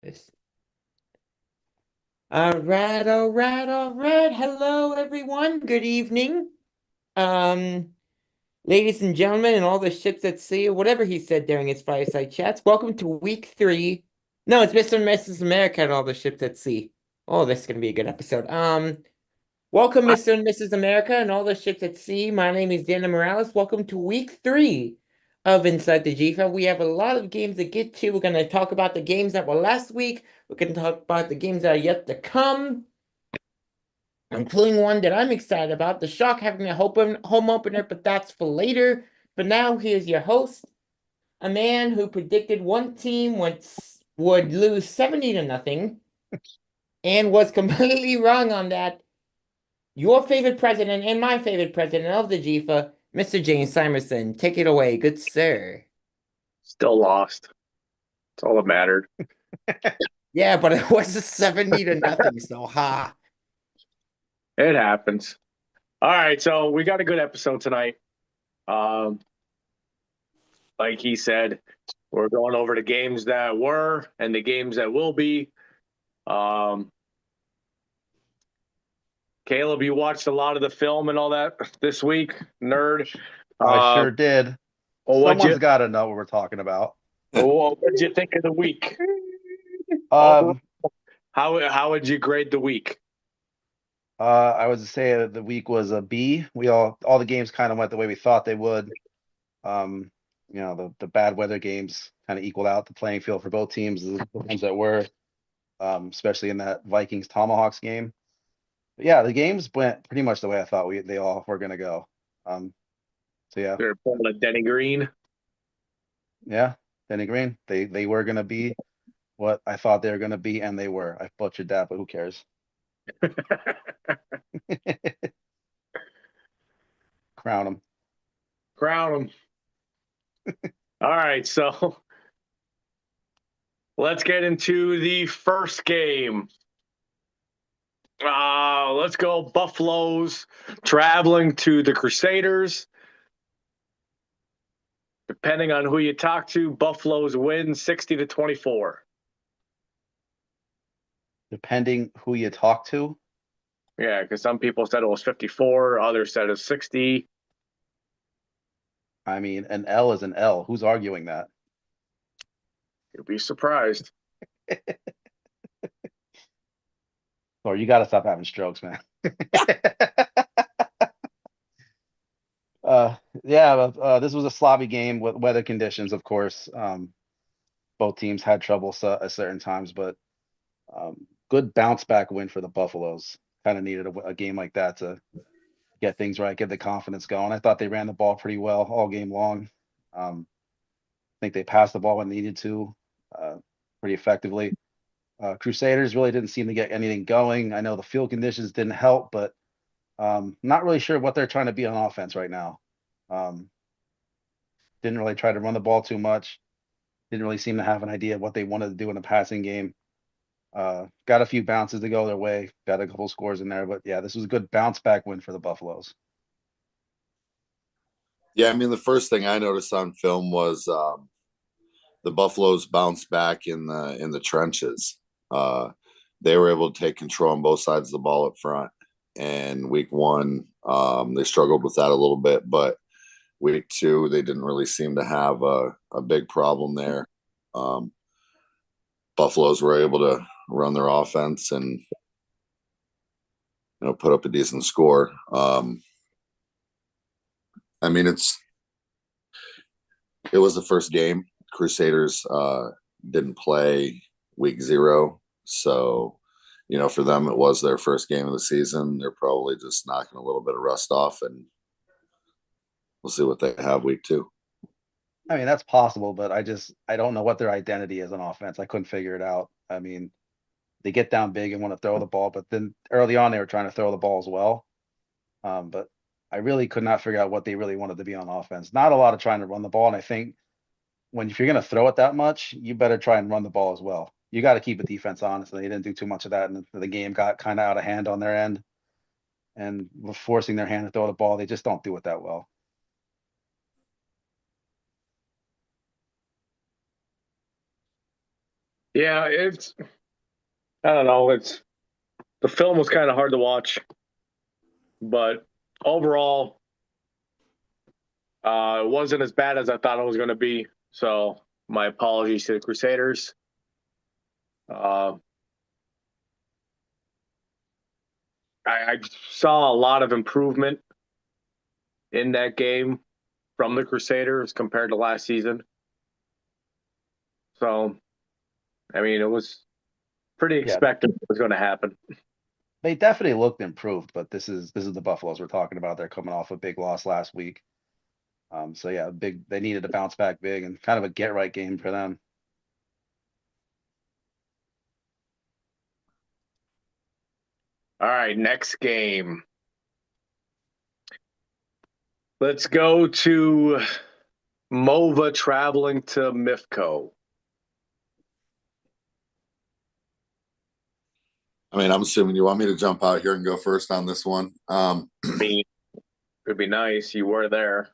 Yes. All right, all right, all right. Hello, everyone. Good evening. Um, Ladies and gentlemen, and all the ships at sea, or whatever he said during his fireside chats. Welcome to week 3. No, it's Mr. and Mrs. America and all the ships at sea. Oh, this is gonna be a good episode. Welcome, Mr. and Mrs. America and all the ships at sea. My name is Dana Morales. Welcome to week 3 of Inside the GEFA. We have a lot of games to get to. We're going to talk about the games that were last week. We're going to talk about the games that are yet to come, including one that I'm excited about, the Shark having a home opener, but that's for later. For now, here's your host, a man who predicted one team would lose 70 to nothing and was completely wrong on that. Your favorite president and my favorite president of the GEFA, Mr. James Simerson. Take it away, good sir. Still lost. That's all that mattered. Yeah, but it was a 70 to nothing, so ha. It happens. All right, so we got a good episode tonight. Um, like he said, we're going over the games that were and the games that will be. Um, Caleb, you watched a lot of the film and all that this week, nerd. I Uh, sure did. well, Someone's got to know what we're talking about. what'd you think of the week? Um, How would you grade the week? I would say that the week was a B. All the games kind of went the way we thought they would. Um, the bad weather games kind of equaled out the playing field for both teams, the ones that were, especially in that Vikings Tomahawks game. But yeah, the games went pretty much the way I thought they all were going to go. Um, so yeah, They're pulling a Denny Green. yeah, Denny Green, they were going to be what I thought they were going to be, and they were. I butchered that, but who cares? Crown them. Crown them. All right, so let's get into the first game. Let's go Buffaloes traveling to the Crusaders. Depending on who you talk to, Buffaloes win 60-24. Depending who you talk to. Yeah, because some people said it was 54, others said it's 60. I mean, an L is an L. Who's arguing that? You'll be surprised. Or you got to stop having strokes, man. This was a sloppy game with weather conditions, of course. Both teams had trouble at certain times, but good bounce back win for the Buffaloes. Kind of needed a game like that to get things right, get the confidence going. I thought they ran the ball pretty well all game long. I think they passed the ball when needed to, pretty effectively. Crusaders really didn't seem to get anything going. I know the field conditions didn't help, but not really sure what they're trying to be on offense right now. Didn't really try to run the ball too much. Didn't really seem to have an idea of what they wanted to do in the passing game. Got a few bounces to go their way. Got a couple scores in there, but yeah, this was a good bounce back win for the Buffaloes. Yeah, I mean, the first thing I noticed on film was the Buffaloes bounced back in the trenches. They were able to take control on both sides of the ball up front. And week 1, they struggled with that a little bit, but week 2, they didn't really seem to have a big problem there. Buffaloes were able to run their offense and put up a decent score. I mean, it was the first game. Crusaders didn't play week 0, so for them it was their first game of the season. They're probably just knocking a little bit of rust off, and we'll see what they have week 2. I mean, that's possible, but I don't know what their identity is on offense. I couldn't figure it out. I mean, they get down big and want to throw the ball, but then early on they were trying to throw the ball as well. But I really could not figure out what they really wanted to be on offense. Not a lot of trying to run the ball, and I think if you're going to throw it that much, you better try and run the ball as well. You got to keep the defense honest. And they didn't do too much of that, and the game got kind of out of hand on their end, and was forcing their hand to throw the ball. They just don't do it that well. Yeah, I don't know. The film was kind of hard to watch, but overall, it wasn't as bad as I thought it was going to be. So my apologies to the Crusaders. Uh, I saw a lot of improvement in that game from the Crusaders compared to last season. So, I mean, it was pretty Yeah, expected what was going to happen. they definitely looked improved, but this is the Buffaloes we're talking about. They're coming off a big loss last week. So yeah, they needed to bounce back big and kind of a get right game for them. All right, next game. Let's go to Mova traveling to Mifco. I mean, I'm assuming you want me to jump out here and go first on this one. I mean, it'd be nice. You were there.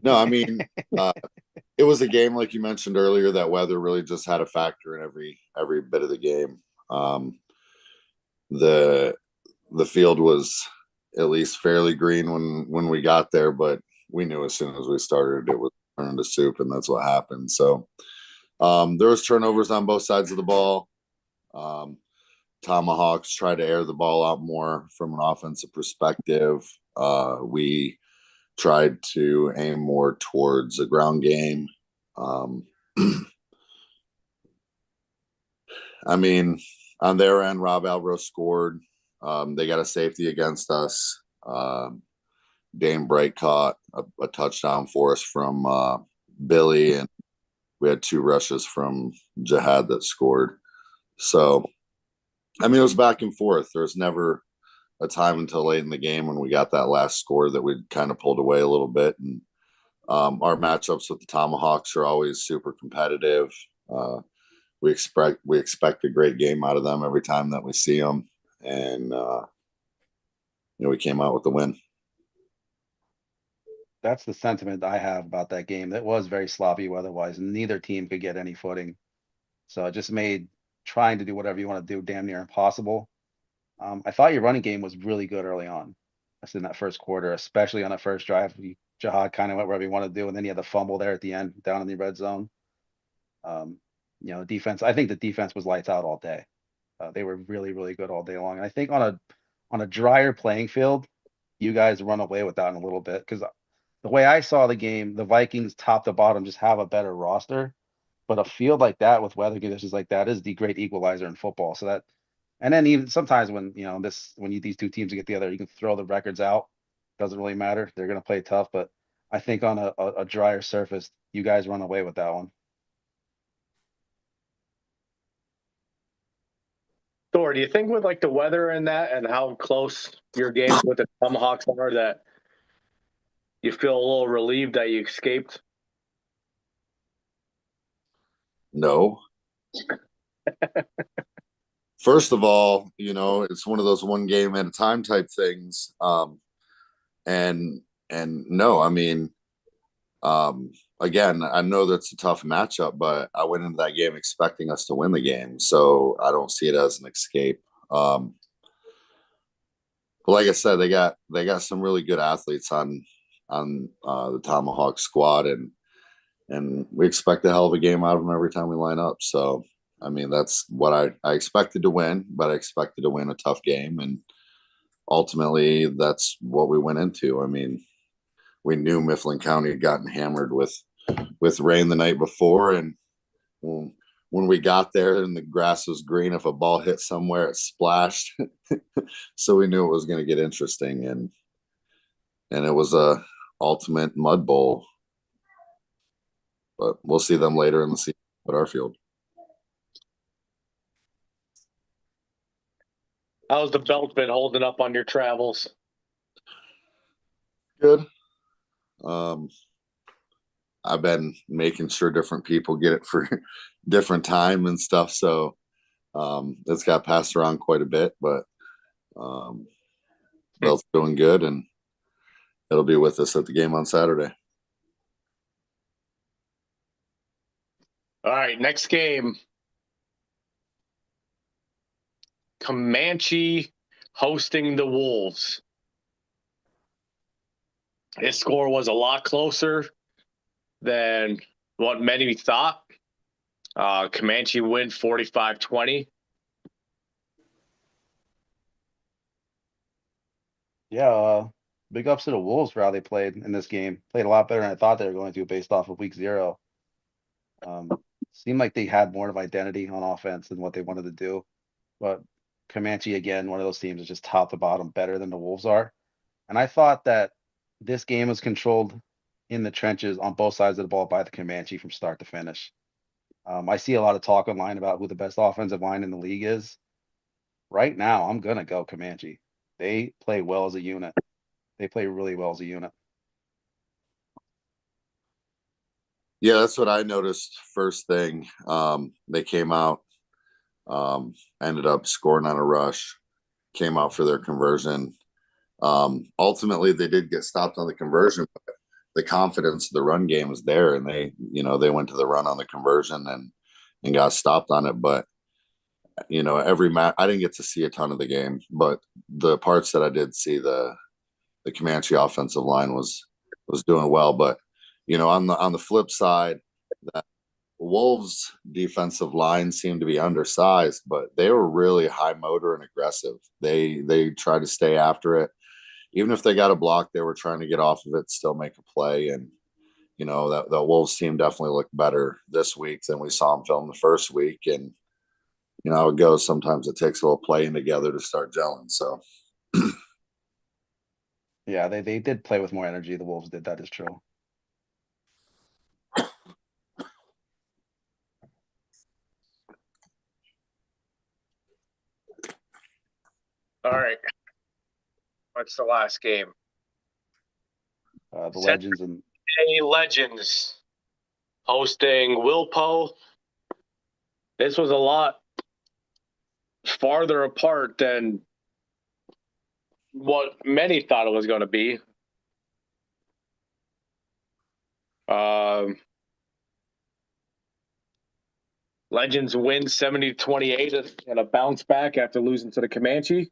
No, I mean, it was a game like you mentioned earlier that weather really just had a factor in every bit of the game. The the field was at least fairly green when we got there, but we knew as soon as we started it was turning to soup, and that's what happened. So there was turnovers on both sides of the ball. Um, Tomahawks tried to air the ball out more from an offensive perspective. We tried to aim more towards a ground game. Um, I mean, on their end, Rob Alvaro scored. They got a safety against us. Dane Bright caught a touchdown for us from Billy, and we had two rushes from Jihad that scored. So, I mean, it was back and forth. There was never a time until late in the game when we got that last score that we kind of pulled away a little bit. And our matchups with the Tomahawks are always super competitive. We expect a great game out of them every time that we see them, and we came out with the win. That's the sentiment I have about that game. That was very sloppy weather-wise, and neither team could get any footing. So it just made trying to do whatever you want to do damn near impossible. I thought your running game was really good early on. That's in that first quarter, especially on that first drive. Jihad kind of went wherever he wanted to do, and then he had the fumble there at the end, down in the red zone. Um, defense. I think the defense was lights out all day. They were really, really good all day long. And I think on a drier playing field, you guys run away with that in a little bit because the way I saw the game, the Vikings top to bottom just have a better roster. But a field like that with weather conditions like that is the great equalizer in football. So that, and then even sometimes when these two teams get together, you can throw the records out. Doesn't really matter. They're going to play tough. But I think on a drier surface, you guys run away with that one. Thor, do you think with like the weather and that and how close your games with the Tomahawks are that you feel a little relieved that you escaped? No. First of all, it's one of those one game at a time type things. And no, I mean, again, I know that's a tough matchup, but I went into that game expecting us to win the game, so I don't see it as an escape. But like I said, they got some really good athletes on the Tomahawk squad, and we expect a hell of a game out of them every time we line up. So, I mean, that's what I expected to win, but I expected to win a tough game, and ultimately, that's what we went into. I mean, we knew Mifflin County had gotten hammered with rain the night before, and when we got there and the grass was green, if a ball hit somewhere, it splashed. So we knew it was going to get interesting, and it was a ultimate mud bowl. But we'll see them later in the season at our field. How's the belt been holding up on your travels? Good. I've been making sure different people get it for different time and stuff, so it's got passed around quite a bit, but belt's doing good, and it'll be with us at the game on Saturday. All right, next game. Comanche hosting the Wolves. This score was a lot closer than what many thought. Comanche win 45-20. Yeah, big ups to the Wolves for how they played in this game. Played a lot better than I thought they were going to based off of week 0. Seemed like they had more of identity on offense than what they wanted to do. But Comanche, again, one of those teams is just top to bottom better than the Wolves are. And I thought that this game was controlled in the trenches on both sides of the ball by the Comanche from start to finish. I see a lot of talk online about who the best offensive line in the league is. Right now, I'm gonna go Comanche. They play well as a unit. They play really well as a unit. Yeah, that's what I noticed first thing. They came out, ended up scoring on a rush, came out for their conversion. Ultimately, they did get stopped on the conversion, but the confidence of the run game was there, and they went to the run on the conversion and got stopped on it. But every match, I didn't get to see a ton of the game, but the parts that I did see, the Comanche offensive line was doing well. But on the flip side, that Wolves defensive line seemed to be undersized, but they were really high motor and aggressive. They tried to stay after it. Even if they got a block, they were trying to get off of it, still make a play. And that the Wolves team definitely looked better this week than we saw them film the first week. And how it goes. Sometimes it takes a little playing together to start gelling. So Yeah, they did play with more energy. The Wolves did. That is true. All right. What's the last game? The Legends and Legends hosting Wilpo. This was a lot farther apart than what many thought it was going to be. Legends win 70-28 and a bounce back after losing to the Comanche.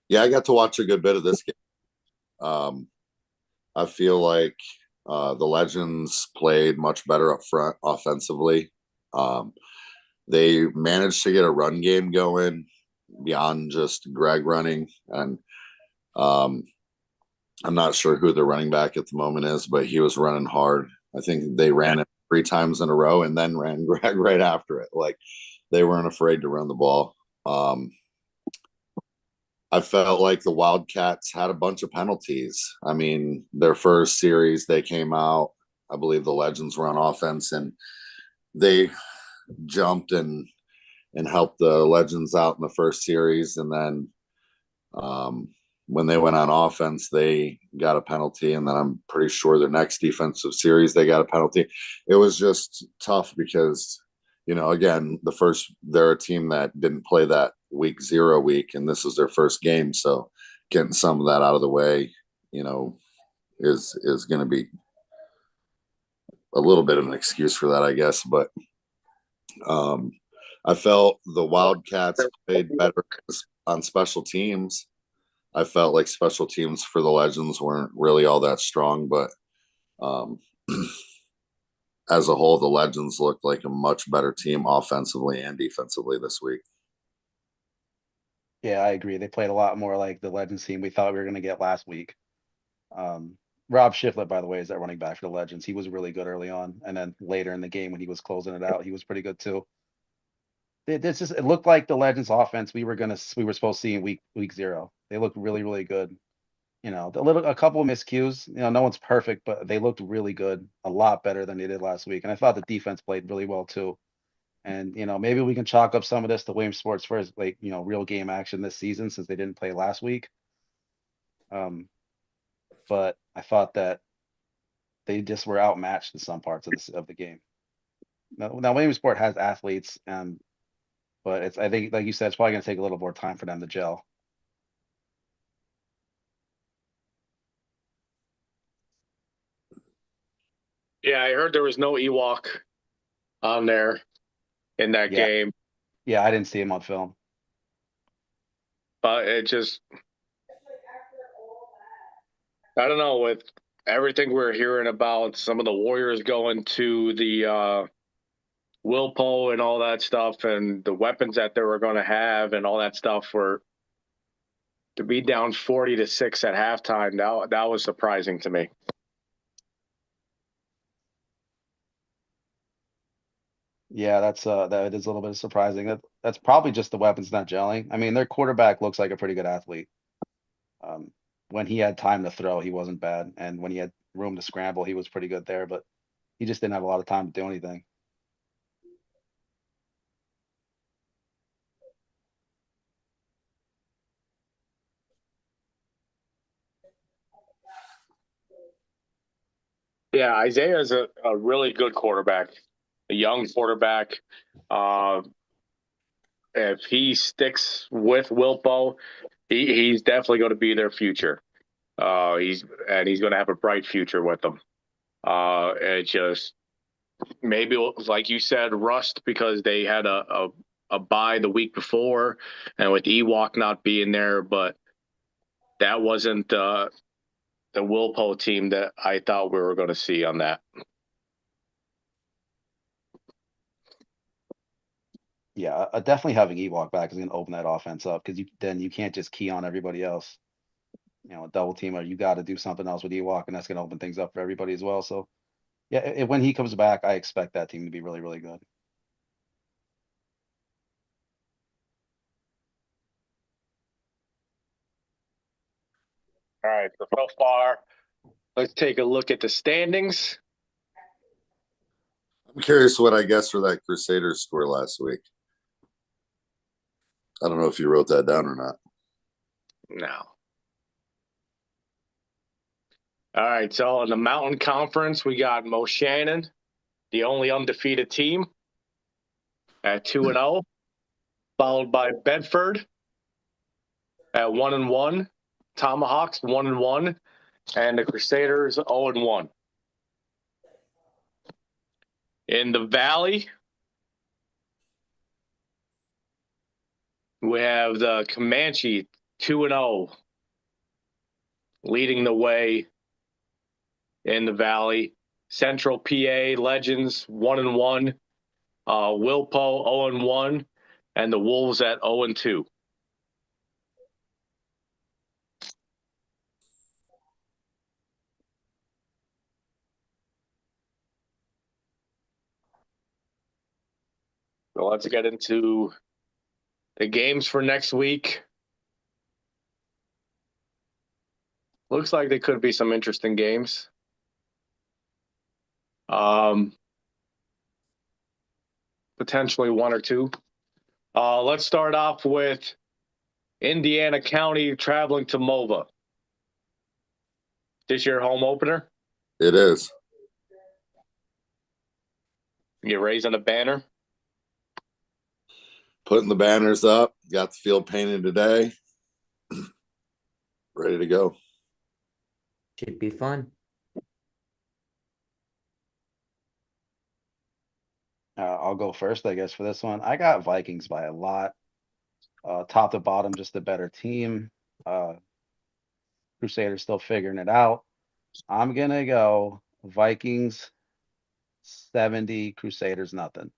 yeah, I got to watch a good bit of this game. I feel like the Legends played much better up front offensively. They managed to get a run game going beyond just Greg running. And I'm not sure who the running back at the moment is, but he was running hard. I think they ran it 3 times in a row and then ran Greg right after it. Like they weren't afraid to run the ball. I felt like the Wildcats had a bunch of penalties. I mean, their first series, they came out, I believe the Legends were on offense, and they jumped and helped the Legends out in the first series. And then when they went on offense, they got a penalty. And then I'm pretty sure their next defensive series, they got a penalty. It was just tough because, again, they're a team that didn't play that week 0 week, and this is their first game. So getting some of that out of the way, is going to be a little bit of an excuse for that, I guess. But I felt the Wildcats played better on special teams. I felt like special teams for the Legends weren't really all that strong, but as a whole, the Legends looked like a much better team offensively and defensively this week. Yeah, I agree. They played a lot more like the Legends team we thought we were going to get last week. Rob Shiflett, by the way, is that running back for the Legends. He was really good early on, and then later in the game when he was closing it out, he was pretty good too. It looked like the Legends offense we were supposed to see in week 0. They looked really, really good. A couple of miscues. No one's perfect, but they looked really good, a lot better than they did last week. And I thought the defense played really well too. And maybe we can chalk up some of this to Williamsport's first real game action this season since they didn't play last week. But I thought that they just were outmatched in some parts of the game. Now Williamsport has athletes, but I think like you said, it's probably going to take a little more time for them to gel. Yeah, I heard there was no Ewok on there in that Yeah. game. Yeah, I didn't see him on film. But it just, I don't know, with everything we're hearing about some of the Warriors going to the Wilpo and all that stuff and the weapons that they were going to have and all that stuff for to be down 40-6 at halftime, that was surprising to me. Yeah, that is a little bit surprising. That's probably just the weapons not gelling. I mean, their quarterback looks like a pretty good athlete. Um, when he had time to throw, he wasn't bad, and when he had room to scramble, he was pretty good there. But he just didn't have a lot of time to do anything. Yeah, Isaiah is a really good quarterback, a young quarterback. Uh, if he sticks with Wilpo, he's definitely going to be their future. He's going to have a bright future with them. It just maybe like you said, rust because they had a bye the week before, and with Ewok not being there, but that wasn't the Wilpo team that I thought we were going to see on that. Yeah, definitely having Ewok back is going to open that offense up because then you can't just key on everybody else. You know, a double teamer, you got to do something else with Ewok, and that's going to open things up for everybody as well. So, yeah, when he comes back, I expect that team to be really, really good. All right, so far, let's take a look at the standings. I'm curious what I guessed for that Crusaders score last week. I don't know if you wrote that down or not. No. All right, so in the Mountain Conference, we got Mo Shannon, the only undefeated team, at 2-0, followed by Bedford at 1-1, Tomahawks 1-1, and the Crusaders 0-1. In the Valley, we have the Comanche 2-0, leading the way in the Valley. Central PA Legends 1-1, Wilpo 0-1, and the Wolves at 0-2. So let's get into the games for next week. Looks like there could be some interesting games. Potentially one or two. Let's start off with Indiana County traveling to MOVA. This your home opener? It is. You raising a banner? Putting the banners up. Got the field painted today. Ready to go. Should be fun. I'll go first, I guess, for this one. I got Vikings by a lot. Top to bottom, just a better team. Crusaders still figuring it out. I'm gonna go Vikings 70, Crusaders nothing.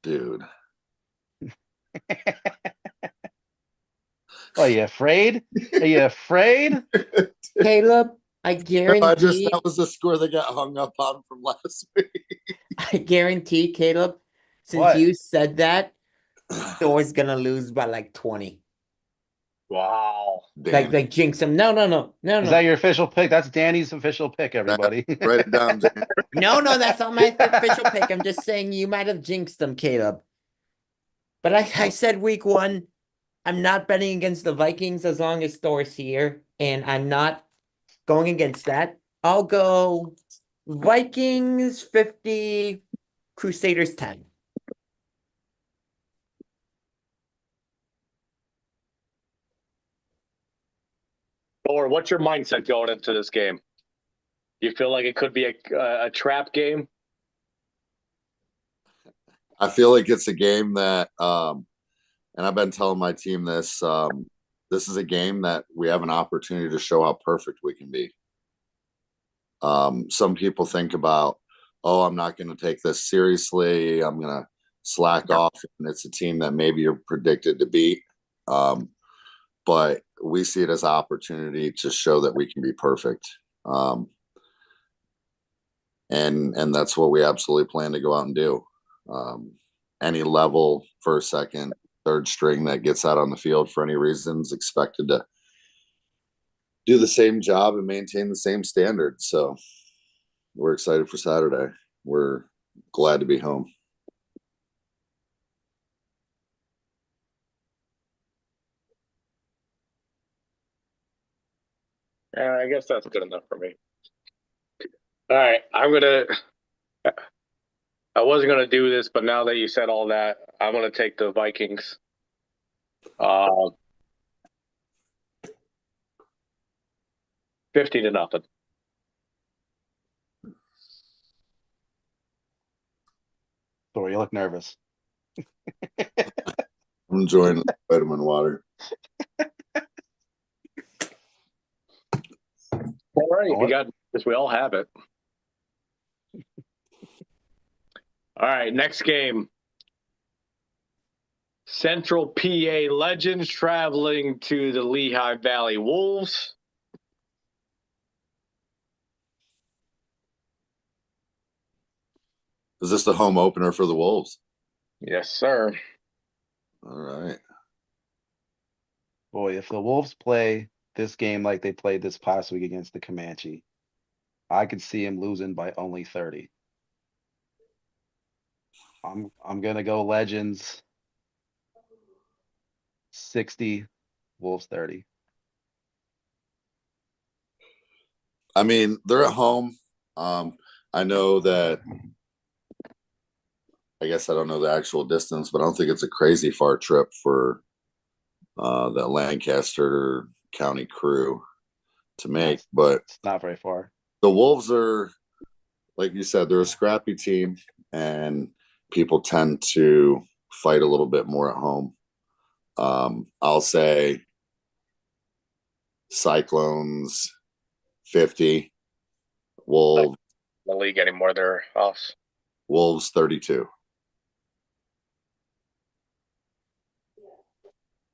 Dude. Are you afraid? Are you afraid? Caleb, I That guarantee, was the score that got hung up on from last week. I guarantee, Caleb, since What? you said that, Thor's gonna lose by like 20. Wow. Like jinx him. No, Is that your official pick? That's Danny's official pick, everybody. Write it down, Dan. No, that's not my official pick. I'm just saying you might have jinxed them, Caleb. But I said week one, I'm not betting against the Vikings as long as Thor's here, and I'm not going against that. I'll go Vikings 50, Crusaders 10. Or what's your mindset going into this game? You feel like it could be a trap game? I feel like it's a game that, and I've been telling my team this. This is a game that we have an opportunity to show how perfect we can be. Some people think about, oh, I'm not going to take this seriously. I'm going to slack off, and it's a team that maybe you're predicted to beat. But we see it as an opportunity to show that we can be perfect. And that's what we absolutely plan to go out and do. Any level, first, second, third string that gets out on the field for any reason is expected to do the same job and maintain the same standards. So we're excited for Saturday. We're glad to be home. Yeah, I guess that's good enough for me. All right, I wasn't gonna do this, but now that you said all that, I'm gonna take the Vikings. 50-0. Sorry, you look nervous. I'm enjoying the vitamin water. All right, if you got this, we all have it. All right, next game. Central PA Legends traveling to the Lehigh Valley Wolves. Is this the home opener for the Wolves? Yes, sir. All right. Boy, if the Wolves play this game like they played this past week against the Comanche, I could see him losing by only 30. I'm gonna go Legends 60, Wolves 30. I mean, they're at home. I know that. I guess I don't know the actual distance, but I don't think it's a crazy far trip for the Lancaster County crew to make. But It's not very far. the Wolves are, like you said, they're a scrappy team, and people tend to fight a little bit more at home. I'll say Cyclones 50, Wolves The league anymore, they're off. Wolves 32.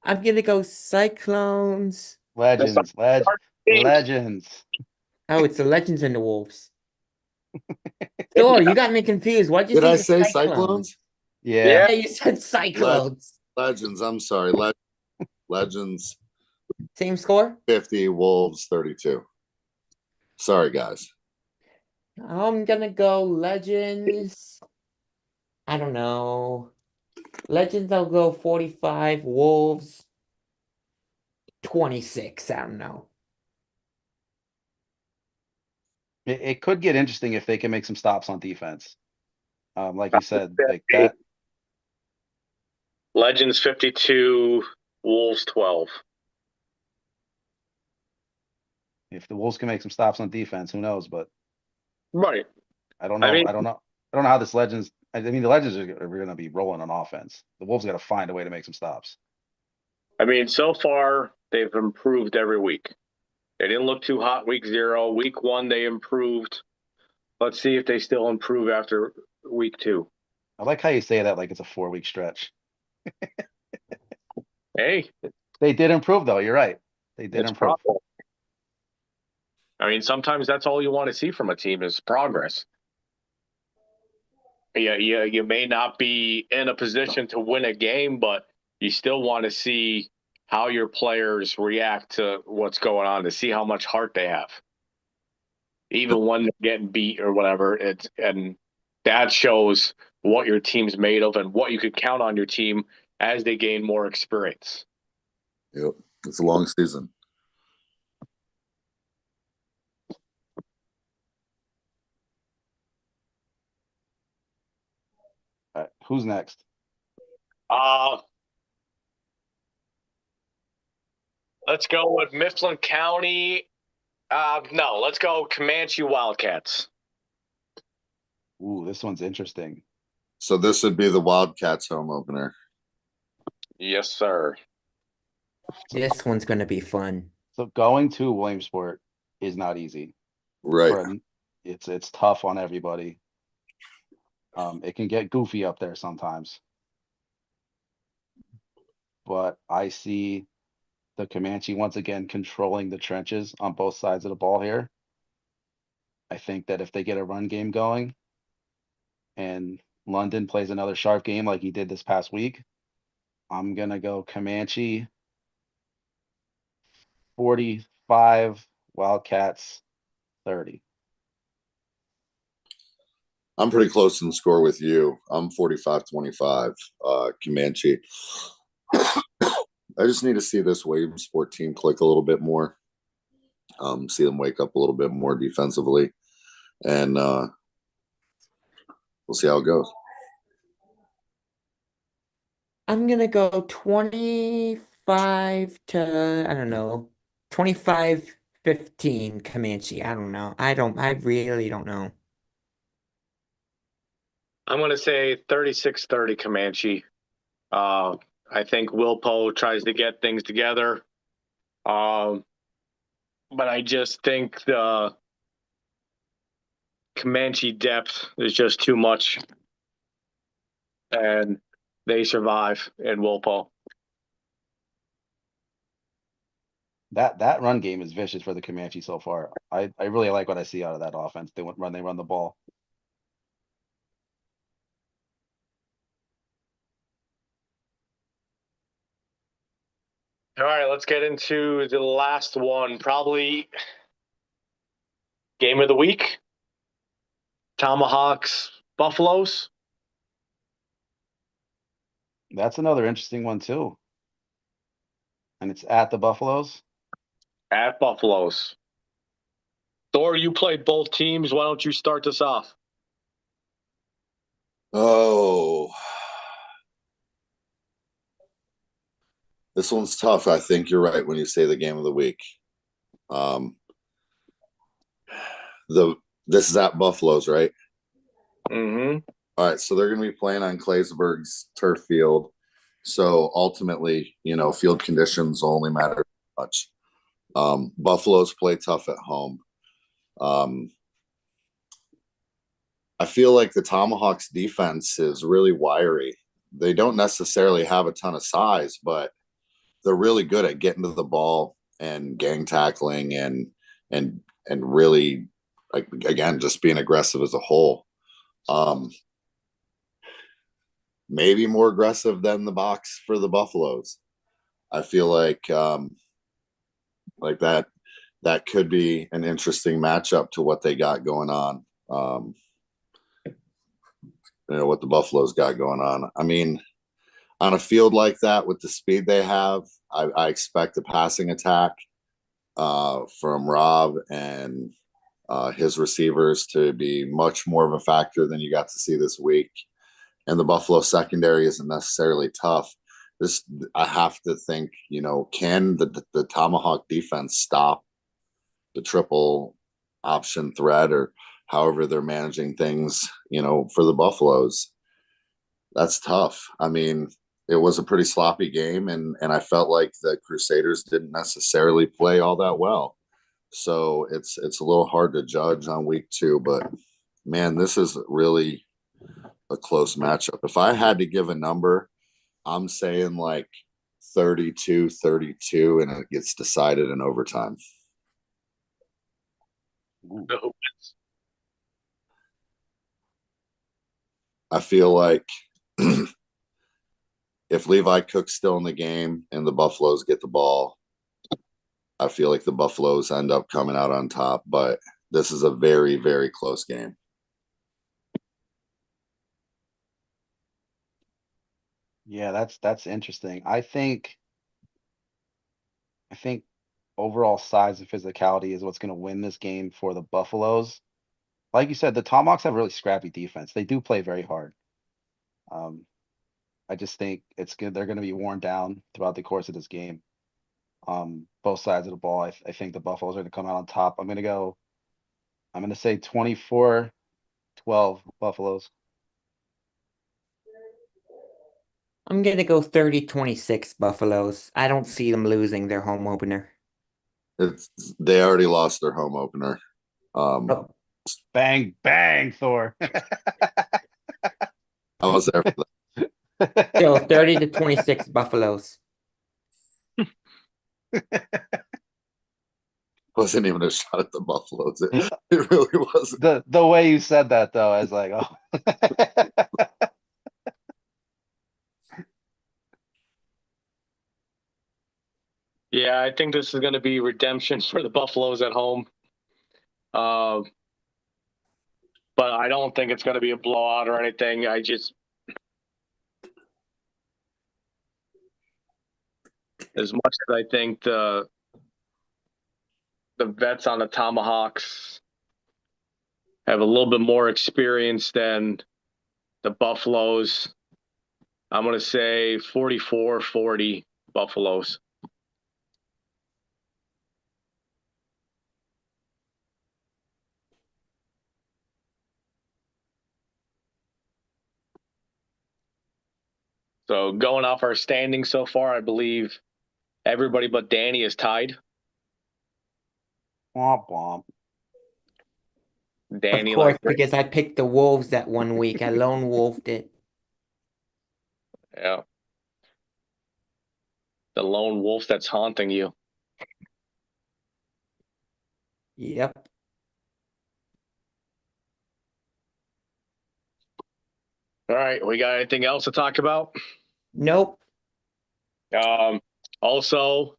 I'm gonna go Cyclones. Legends. Legends. Oh, it's the Legends and the Wolves. Thor, you got me confused. Why'd you Did say I the say Cyclones? Cyclones? Yeah. Yeah, you said Cyclones. Legends. I'm sorry. Legends Same score? 50, Wolves 32. Sorry, guys. I'm gonna go Legends. I don't know. Legends, I'll go 45. Wolves, 26. I don't know. It could get interesting if they can make some stops on defense. Like you said, like that. Legends 52, Wolves 12. If the Wolves can make some stops on defense, who knows? But Right. I don't know. I don't know how this Legends. I mean, the Legends are going to be rolling on offense. The Wolves got to find a way to make some stops. I mean, so far they've improved every week. They didn't look too hot week 0. Week 1 they improved. Let's see if they still improve after week 2. I like how you say that like it's a 4-week stretch. Hey, They did improve though. You're right. They did it's improve. progress. I mean, sometimes that's all you want to see from a team is progress. Yeah, you may not be in a position to win a game, but you still want to see how your players react to what's going on, to see how much heart they have. Even when they're getting beat or whatever, and that shows what your team's made of and what you could count on your team as they gain more experience. Yep. It's a long season. All right, who's next? Let's go with Mifflin County. No, let's go Comanche Wildcats. Ooh, this one's interesting. So this would be the Wildcats home opener. Yes, sir. This one's gonna be fun. So going to Williamsport is not easy. Right. It's tough on everybody. It can get goofy up there sometimes. But I see the Comanche once again controlling the trenches on both sides of the ball here. I think that if they get a run game going and London plays another sharp game like he did this past week, I'm gonna go Comanche 45, Wildcats 30. I'm pretty close in score with you. I'm 45-25, Comanche. I just need to see this Williamsport team click a little bit more. See them wake up a little bit more defensively, and we'll see how it goes. I'm gonna go 25 to, I don't know, 25-15 Comanche. I don't know. I really don't know. I'm going to say 36-30 Comanche. I think Wilpo tries to get things together. But I just think the Comanche depth is just too much. And they survive in Wilpo. That run game is vicious for the Comanche so far. I really like what I see out of that offense. They run the ball. All right, let's get into the last one. Probably game of the week. Tomahawks, Buffaloes. That's another interesting one too. And it's at the Buffaloes. At Buffaloes. Thor, you played both teams. Why don't you start this off? Oh, this one's tough. I think you're right when you say the game of the week. Um, this is at Buffalo's, right? Mm-hmm. All right, so they're going to be playing on Claysburg's turf field. So ultimately, field conditions only matter much. Buffaloes play tough at home. I feel like the Tomahawks defense is really wiry. They don't necessarily have a ton of size, but they're really good at getting to the ball and gang tackling and really, like, again, just being aggressive as a whole. Maybe more aggressive than the box for the Buffaloes. I feel like that could be an interesting matchup to what they got going on. What the Buffaloes got going on. I mean, on a field like that with the speed they have, I expect a passing attack from Rob and his receivers to be much more of a factor than you got to see this week. And the Buffalo secondary isn't necessarily tough. I have to think, can the Tomahawk defense stop the triple option threat or however they're managing things, for the Buffaloes? That's tough. I mean, it was a pretty sloppy game, and I felt like the Crusaders didn't necessarily play all that well. So it's a little hard to judge on week 2, but man, this is really a close matchup. If I had to give a number, I'm saying like 32-32, and it gets decided in overtime. Ooh. I feel like if Levi Cook's still in the game and the Buffaloes get the ball, I feel like the Buffaloes end up coming out on top, but this is a very, very close game. Yeah, that's interesting. I think overall size and physicality is what's going to win this game for the Buffaloes. Like you said, the Tomahawks have really scrappy defense. They do play very hard. Um, I just think it's good. They're going to be worn down throughout the course of this game. Both sides of the ball. I think the Buffaloes are going to come out on top. I'm going to say 24-12 Buffaloes. I'm gonna go 30-26 Buffaloes. I don't see them losing their home opener. They already lost their home opener. Oh, Bang, bang, Thor. I was there for that. still 30-26 Buffaloes. Wasn't even a shot at the Buffaloes. It really wasn't. The way you said that though, I was like, oh. Yeah, I think this is going to be redemption for the Buffaloes at home. Uh, but I don't think it's going to be a blowout or anything. As much as I think the vets on the Tomahawks have a little bit more experience than the Buffaloes, I'm going to say 44-40 Buffaloes. So going off our standings so far, I believe everybody but Danny is tied. Womp womp. Of Danny, course, like, because I picked the Wolves that 1 week. I lone wolfed it. yeah, the lone wolf that's haunting you. Yep. All right, we got anything else to talk about? Nope. Also,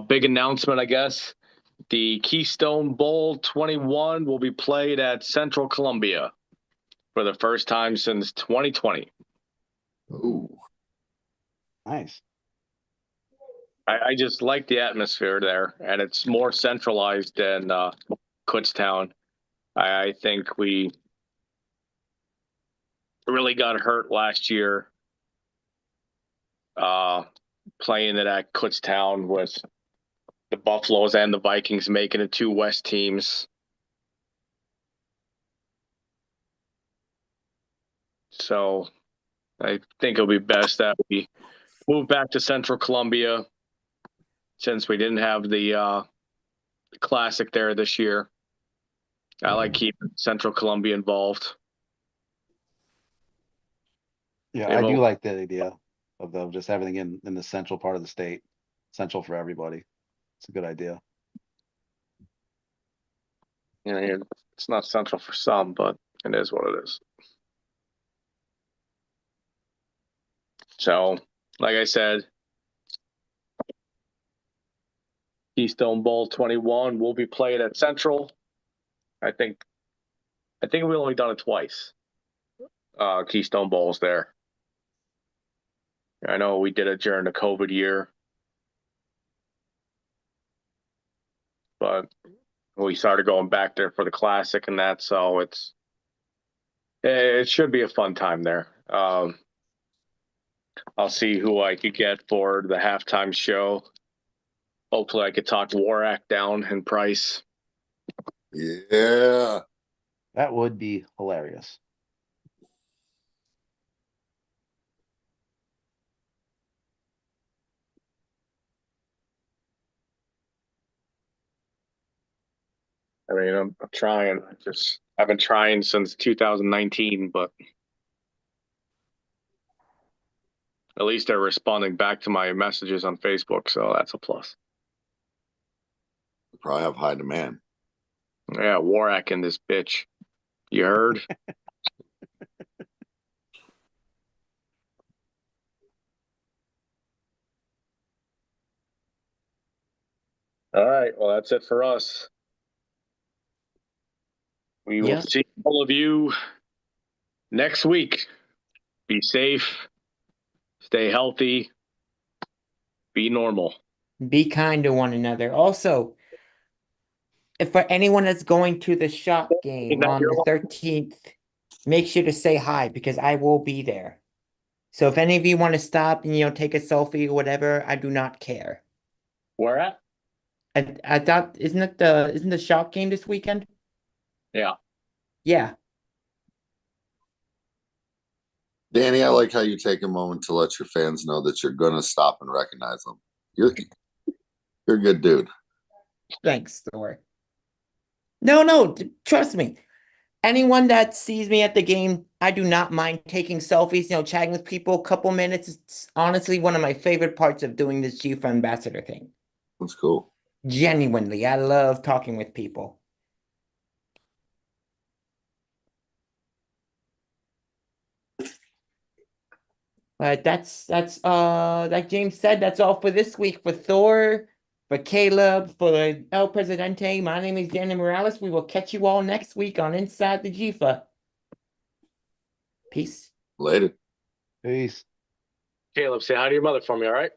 big announcement, I guess. The Keystone Bowl 21 will be played at Central Columbia for the first time since 2020. Ooh. Nice. I just like the atmosphere there, and it's more centralized than Kutztown. I think we really got hurt last year playing it at Kutztown with the Buffaloes and the Vikings making it two West teams. So I think it'll be best that we move back to Central Columbia since we didn't have the Classic there this year. I like keeping Central Columbia involved. Yeah, They've I do al- like that idea of just everything in the central part of the state, central for everybody. It's a good idea. you know, it's not central for some, but it is what it is. So, like I said, Keystone Bowl 21 will be played at Central. I think we've only done it twice. Keystone Bowls there. I know we did it during the COVID year, but we started going back there for the Classic and that, so it should be a fun time there. I'll see who I could get for the halftime show. Hopefully, I could talk Warak down in price. Yeah. That would be hilarious. I mean, I'm trying. I've been trying since 2019, but at least they're responding back to my messages on Facebook, so that's a plus. Probably have high demand. Yeah, Warak in this bitch. You heard? All right. Well, that's it for us. We will Yep. see all of you next week. Be safe, stay healthy, be normal. Be kind to one another. Also, if for anyone that's going to the Shock game on the 13th, make sure to say hi because I will be there. So if any of you want to stop and take a selfie or whatever, I do not care. Where at? I thought isn't the Shock game this weekend? Yeah. Yeah. Danny, I like how you take a moment to let your fans know that you're gonna stop and recognize them. You're a good dude. Thanks, Thor. No, trust me. Anyone that sees me at the game, I do not mind taking selfies, chatting with people a couple minutes. It's honestly one of my favorite parts of doing this GEFA ambassador thing. That's cool. Genuinely, I love talking with people. But that's like James said, that's all for this week for Thor, for Caleb, for El Presidente. My name is Danny Morales. We will catch you all next week on Inside the GEFA. Peace. Later. Peace. Caleb, say hi to your mother for me, all right?